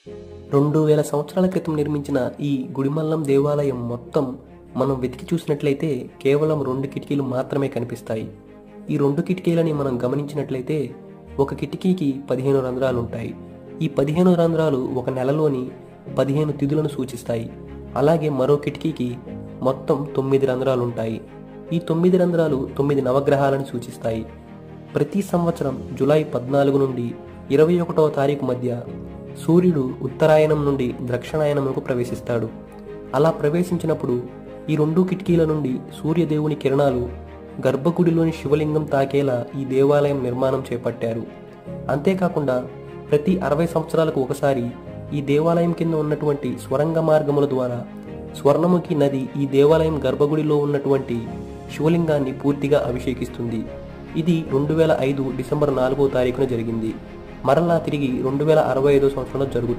2000 సంవత్సరాల క్రితం నిర్మించిన ఈ గుడిమల్లం దేవాలయం మొత్తం మనం వెతికి చూసినట్లయితే కేవలం 2 కిటికీలు మాత్రమే కనిపిస్తాయి. ఈ 2 కిటికీలని మనం గమనించినట్లయితే ఒక కిటికీకి 15 రంధ్రాలు ఉంటాయి. ఈ 15 రంధ్రాలు ఒక నెలలోని 15 తిథులను సూచిస్తాయి. అలాగే మరో కిటికీకి మొత్తం 9 రంధ్రాలు ఉంటాయి. ఈ 9 రంధ్రాలు 9 నవగ్రహాలను సూచిస్తాయి. ప్రతి సంవత్సరం జూలై 14 నుండి 21వ తారీఖు మధ్య సూర్యుడు ఉత్తరాయణం నుండి దక్షిణాయనముకు ప్రవేశిస్తాడు. అలా ప్రవేశించినప్పుడు ఈ 2 కిటికీల నుండి సూర్యదేవుని కిరణాలు గర్భగుడిలోని శివలింగం తాకేలా ఈ దేవాలయం నిర్మాణం చేపట్టారు. అంతేకాకుండా ప్రతి 60 సంవత్సరాలకు ఒకసారి ఈ దేవాలయం కింద ఉన్నటువంటి స్వరంగ మార్గముల ద్వారా స్వర్ణముఖి నది ఈ దేవాలయం గర్భగుడిలో ఉన్నటువంటి శివలింగాన్ని పూర్తిగా అభిషేకిస్తుంది. ఇది 2005 డిసెంబర్ 4వ తారీఖున జరిగింది. మరలా తిరిగి 2065 సంవత్సరంలో జరుగుతుంది.